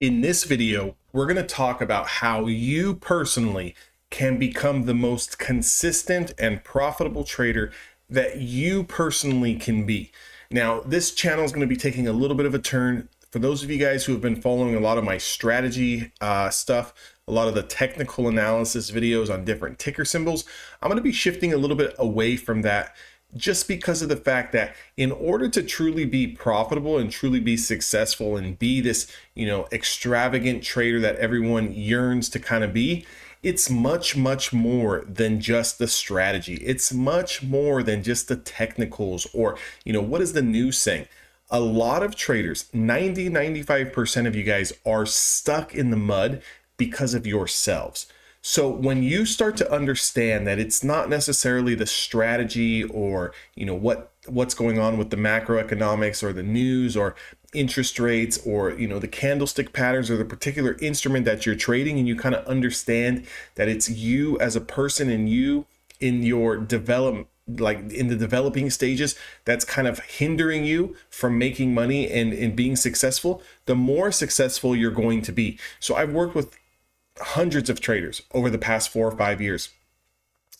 In this video, we're going to talk about how you personally can become the most consistent and profitable trader that you personally can be. Now, this channel is going to be taking a little bit of a turn. For those of you guys who have been following a lot of my strategy stuff, a lot of the technical analysis videos on different ticker symbols, I'm going to be shifting a little bit away from that just because of the fact that in order to truly be profitable and truly be successful and be this, extravagant trader that everyone yearns to kind of be, it's much, much more than just the strategy. It's much more than just the technicals or, what is the news saying? A lot of traders, 95% of you guys are stuck in the mud because of yourselves. So when you start to understand that it's not necessarily the strategy or what's going on with the macroeconomics or the news or interest rates or the candlestick patterns or the particular instrument that you're trading, and you kind of understand that it's you as a person and you in your development, like in the developing stages, that's kind of hindering you from making money and being successful, the more successful you're going to be. So I've worked with hundreds of traders over the past 4 or 5 years.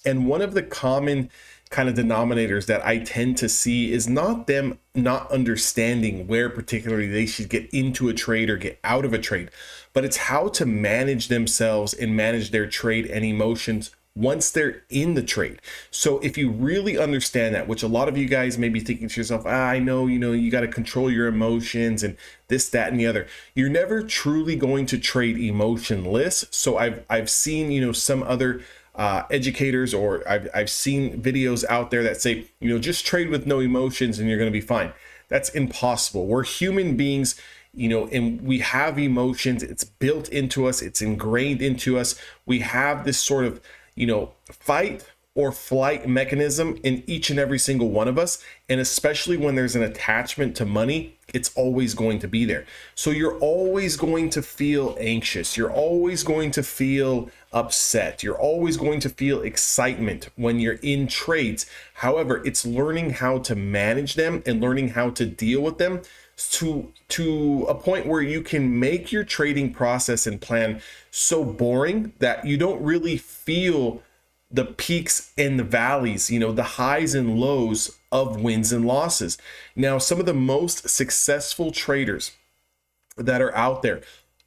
And one of the common kind of denominators that I tend to see is not them not understanding where particularly they should get into a trade or get out of a trade, but it's how to manage themselves and manage their trade and emotions once they're in the trade. So if you really understand that, which a lot of you guys may be thinking to yourself, I know, you got to control your emotions and this, that, and the other. You're never truly going to trade emotionless. So I've seen, some other educators, or I've seen videos out there that say, just trade with no emotions and you're going to be fine. That's impossible. We're human beings, and we have emotions. It's built into us. It's ingrained into us. We have this sort of fight or flight mechanism in each and every single one of us. And especially when there's an attachment to money, it's always going to be there. So you're always going to feel anxious. You're always going to feel upset. You're always going to feel excitement when you're in trades. However, it's learning how to manage them and learning how to deal with them to a point where you can make your trading process and plan so boring that you don't really feel the peaks and the valleys, the highs and lows of wins and losses. Now, some of the most successful traders that are out there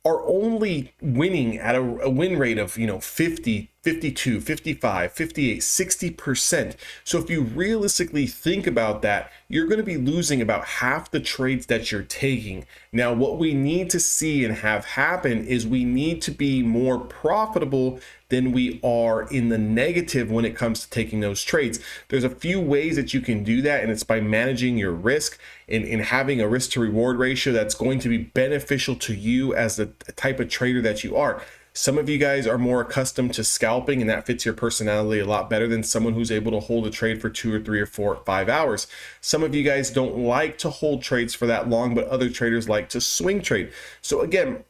are only winning at a win rate of 50, 52, 55, 58, 60%. So if you realistically think about that, you're going to be losing about half the trades that you're taking. Now, what we need to see and have happen is we need to be more profitable than we are in the negative when it comes to taking those trades. There's a few ways that you can do that, and it's by managing your risk and having a risk to reward ratio that's going to be beneficial to you as the type of trader that you are. Some of you guys are more accustomed to scalping, and that fits your personality a lot better than someone who's able to hold a trade for 2 or 3 or 4 or 5 hours. Some of you guys don't like to hold trades for that long, but other traders like to swing trade. So again,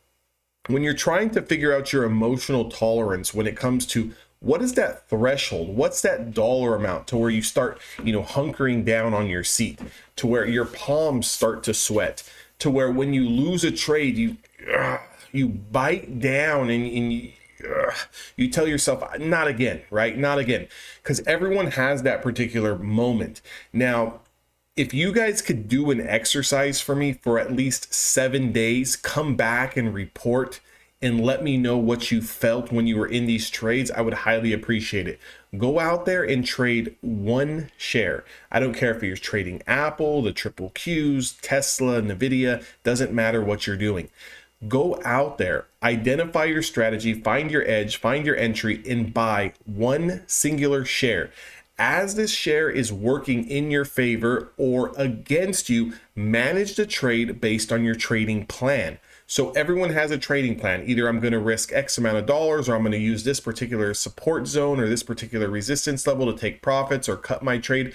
when you're trying to figure out your emotional tolerance when it comes to what is that threshold, what's that dollar amount to where you start, hunkering down on your seat, to where your palms start to sweat, to where when you lose a trade, you bite down and you tell yourself, not again, right? Not again. Because everyone has that particular moment. Now, if you guys could do an exercise for me for at least 7 days, come back and report and let me know what you felt when you were in these trades, I would highly appreciate it. Go out there and trade one share. I don't care if you're trading Apple, the triple Qs, Tesla, Nvidia, doesn't matter what you're doing. Go out there, identify your strategy, find your edge, find your entry, and buy one singular share. As this share is working in your favor or against you, manage the trade based on your trading plan. So everyone has a trading plan. Either I'm going to risk X amount of dollars, or I'm going to use this particular support zone or this particular resistance level to take profits or cut my trade,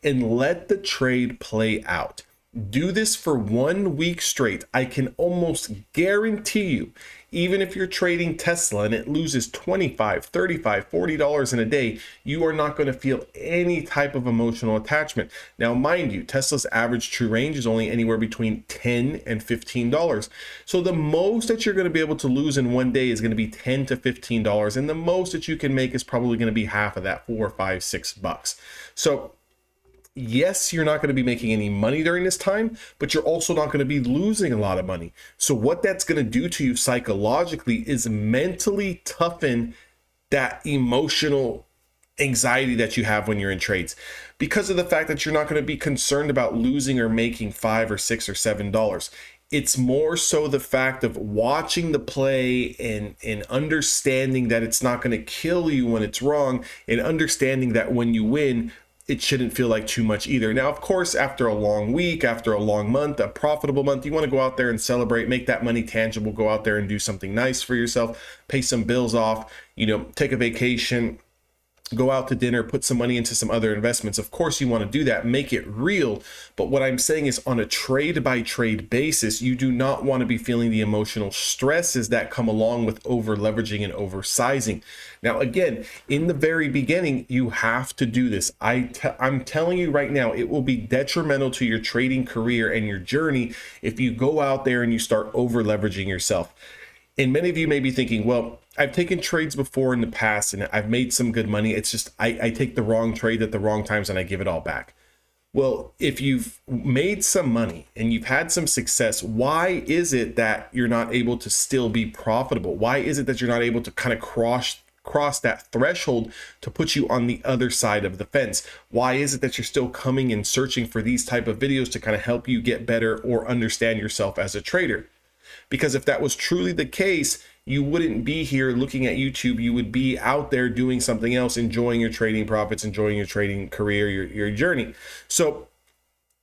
and let the trade play out. Do this for 1 week straight. I can almost guarantee you, even if you're trading Tesla and it loses $25, $35, $40 in a day, you are not going to feel any type of emotional attachment. Now, mind you, Tesla's average true range is only anywhere between $10 and $15. So the most that you're going to be able to lose in one day is going to be $10 to $15. And the most that you can make is probably going to be half of that, $4, $5, $6. So yes, you're not going to be making any money during this time, but you're also not going to be losing a lot of money. So what that's going to do to you psychologically is mentally toughen that emotional anxiety that you have when you're in trades, because of the fact that you're not going to be concerned about losing or making $5 or $6 or $7. It's more so the fact of watching the play and understanding that it's not going to kill you when it's wrong, and understanding that when you win, it shouldn't feel like too much either. Now, of course, after a long week, after a long month, a profitable month, you want to go out there and celebrate, make that money tangible, go out there and do something nice for yourself, pay some bills off, take a vacation, go out to dinner, put some money into some other investments. Of course, you want to do that, make it real. But what I'm saying is, on a trade by trade basis, you do not want to be feeling the emotional stresses that come along with over leveraging and oversizing. Now, again, in the very beginning, you have to do this. I'm telling you right now, it will be detrimental to your trading career and your journey if you go out there and you start over leveraging yourself. And many of you may be thinking, well, I've taken trades before in the past and I've made some good money. It's just I take the wrong trade at the wrong times and I give it all back. Well, if you've made some money and you've had some success, why is it that you're not able to still be profitable? Why is it that you're not able to kind of cross that threshold to put you on the other side of the fence? Why is it that you're still coming and searching for these type of videos to kind of help you get better or understand yourself as a trader? Because if that was truly the case, you wouldn't be here looking at YouTube. You would be out there doing something else, enjoying your trading profits, enjoying your trading career, your journey. So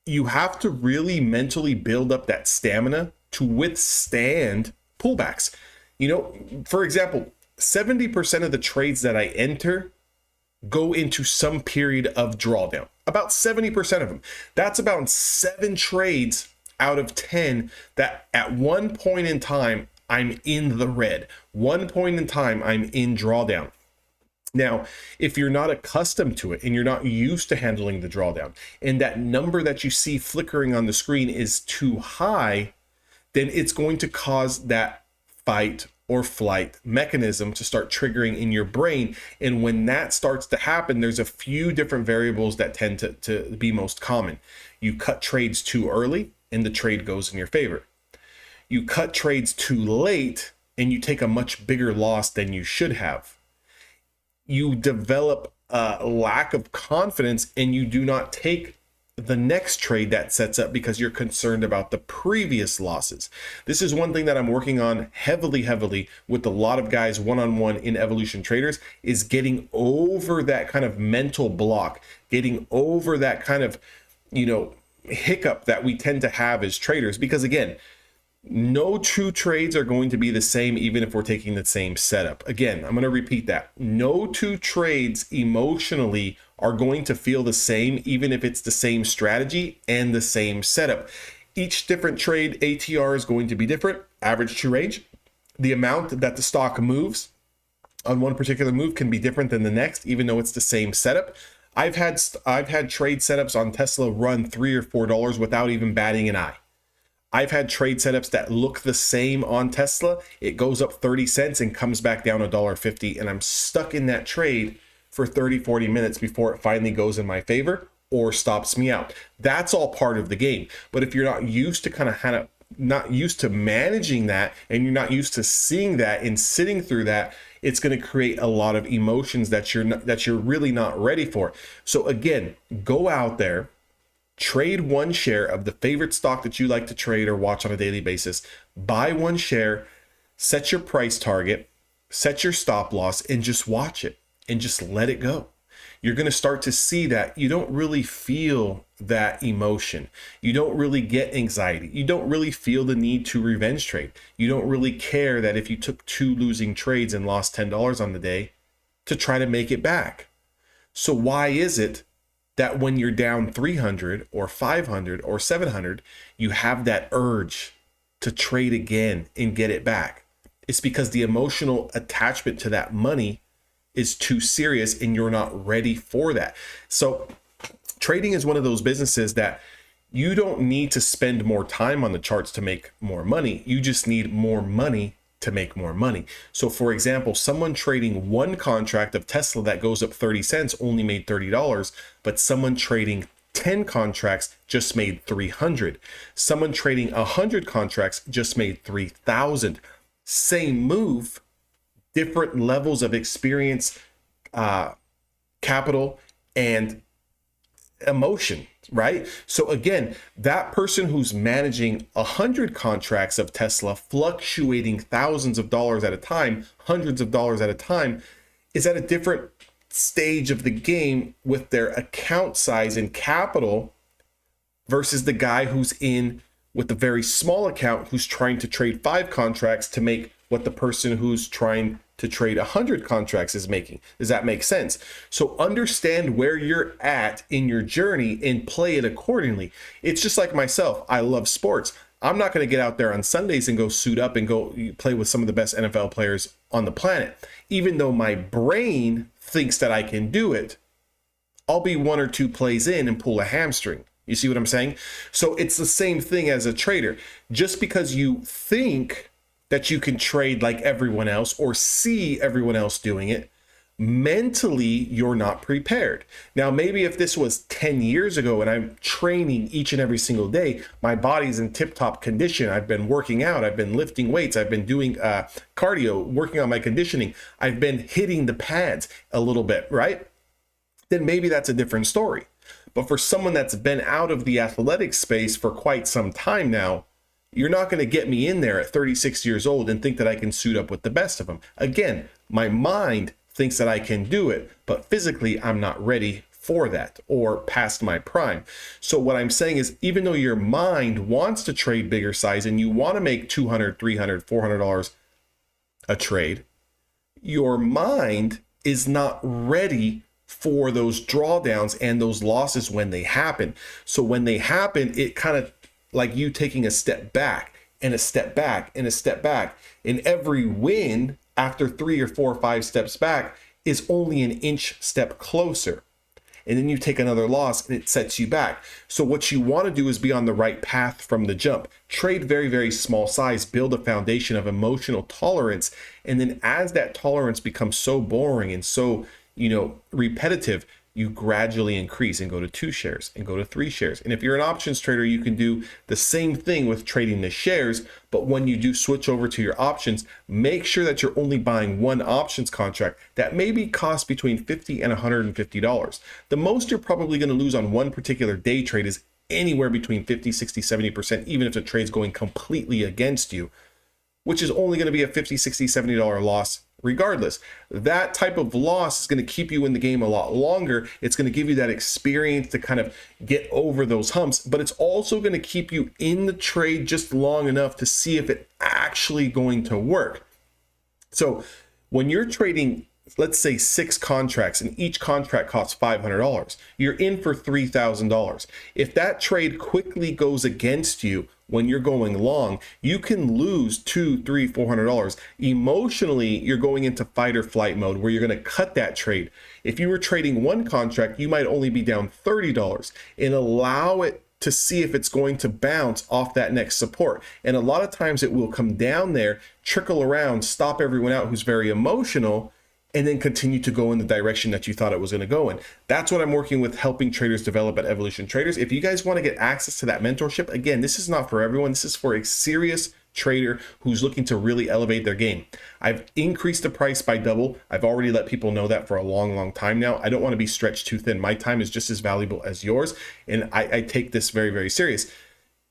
you have to really mentally build up that stamina to withstand pullbacks. For example, 70% of the trades that I enter go into some period of drawdown. About 70% of them. That's about 7 trades out of 10 that at one point in time, I'm in the red. One point in time, I'm in drawdown. Now, if you're not accustomed to it and you're not used to handling the drawdown, and that number that you see flickering on the screen is too high, then it's going to cause that fight or flight mechanism to start triggering in your brain. And when that starts to happen, there's a few different variables that tend to be most common. You cut trades too early and the trade goes in your favor. You cut trades too late and you take a much bigger loss than you should have. You develop a lack of confidence and you do not take the next trade that sets up because you're concerned about the previous losses. This is one thing that I'm working on heavily with a lot of guys one-on-one in Evolution Traders, is getting over that kind of mental block, getting over that kind of, hiccup that we tend to have as traders. Because again, no two trades are going to be the same, even if we're taking the same setup. Again, I'm going to repeat that. No two trades emotionally are going to feel the same, even if it's the same strategy and the same setup. Each different trade ATR is going to be different. Average true range, the amount that the stock moves on one particular move can be different than the next, even though it's the same setup. I've had trade setups on Tesla run $3 or $4 without even batting an eye. I've had trade setups that look the same on Tesla. It goes up 30 cents and comes back down $1.50, and I'm stuck in that trade for 30, 40 minutes before it finally goes in my favor or stops me out. That's all part of the game. But if you're not used to not used to managing that, and you're not used to seeing that and sitting through that, it's going to create a lot of emotions that you're really not ready for. So again, go out there, trade one share of the favorite stock that you like to trade or watch on a daily basis. Buy one share, set your price target, set your stop loss, and just watch it and just let it go. You're going to start to see that you don't really feel that emotion. You don't really get anxiety. You don't really feel the need to revenge trade. You don't really care that if you took 2 losing trades and lost $10 on the day to try to make it back. So why is it that when you're down 300 or 500 or 700, you have that urge to trade again and get it back. It's because the emotional attachment to that money is too serious and you're not ready for that. So trading is one of those businesses that you don't need to spend more time on the charts to make more money. You just need more money to make more money. So for example, someone trading one contract of Tesla that goes up 30 cents only made $30, but someone trading 10 contracts just made 300. Someone trading 100 contracts just made 3,000. Same move, different levels of experience, capital, and emotion, right? So again, that person who's managing 100 contracts of Tesla, fluctuating thousands of dollars at a time, hundreds of dollars at a time, is at a different stage of the game with their account size and capital versus the guy who's in with a very small account who's trying to trade 5 contracts to make what the person who's trying to trade 100 contracts is making. Does that make sense? So understand where you're at in your journey and play it accordingly. It's just like myself. I love sports. I'm not going to get out there on Sundays and go suit up and go play with some of the best NFL players on the planet. Even though my brain thinks that I can do it, I'll be 1 or 2 plays in and pull a hamstring. You see what I'm saying? So it's the same thing as a trader. Just because you think that you can trade like everyone else or see everyone else doing it, mentally, you're not prepared. Now, maybe if this was 10 years ago and I'm training each and every single day, my body's in tip-top condition. I've been working out. I've been lifting weights. I've been doing cardio, working on my conditioning. I've been hitting the pads a little bit, right? Then maybe that's a different story. But for someone that's been out of the athletic space for quite some time now, you're not going to get me in there at 36 years old and think that I can suit up with the best of them. Again, my mind thinks that I can do it, but physically I'm not ready for that or past my prime. So what I'm saying is, even though your mind wants to trade bigger size and you want to make $200, $300, $400 a trade, your mind is not ready for those drawdowns and those losses when they happen. So when they happen, it kind of like you taking a step back and a step back and a step back. And every win after 3 or 4 or 5 steps back is only an inch step closer. And then you take another loss and it sets you back. So what you want to do is be on the right path from the jump. Trade very, very small size, build a foundation of emotional tolerance. And then as that tolerance becomes so boring and so, repetitive, you gradually increase and go to 2 shares and go to 3 shares. And if you're an options trader, you can do the same thing with trading the shares. But when you do switch over to your options, make sure that you're only buying one options contract that maybe costs between $50 and $150. The most you're probably going to lose on one particular day trade is anywhere between 50, 60, 70%, even if the trade's going completely against you, which is only going to be a $50, $60, $70 loss regardless. That type of loss is going to keep you in the game a lot longer. It's going to give you that experience to kind of get over those humps, but it's also going to keep you in the trade just long enough to see if it's actually going to work. So when you're trading, let's say 6 contracts and each contract costs $500, you're in for $3,000. If that trade quickly goes against you when you're going long, you can lose $200, $300, $400. Emotionally, you're going into fight or flight mode where you're going to cut that trade. If you were trading one contract, you might only be down $30 and allow it to see if it's going to bounce off that next support. And a lot of times it will come down there, trickle around, stop everyone out who's very emotional, and then continue to go in the direction that you thought it was going to go in. That's what I'm working with, helping traders develop at Evolution Traders. If you guys want to get access to that mentorship, again, this is not for everyone. This is for a serious trader who's looking to really elevate their game. I've increased the price by double. I've already let people know that for a long, long time now. I don't want to be stretched too thin. My time is just as valuable as yours, and I take this very, very serious.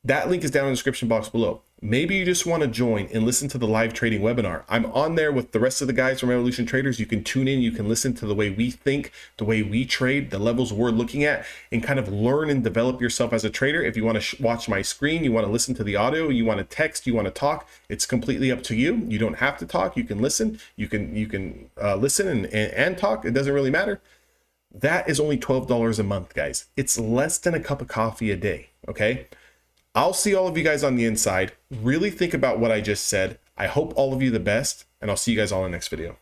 That link is down in the description box below. Maybe you just want to join and listen to the live trading webinar. I'm on there with the rest of the guys from Evolution Traders. You can tune in, you can listen to the way we think, the way we trade, the levels we're looking at, and kind of learn and develop yourself as a trader. If you want to watch my screen, you want to listen to the audio, you want to text, you want to talk, it's completely up to you. You don't have to talk, you can listen. You can listen and talk. It doesn't really matter. That is only $12 a month, guys. It's less than a cup of coffee a day, okay? I'll see all of you guys on the inside. Really think about what I just said. I hope all of you the best, and I'll see you guys all in the next video.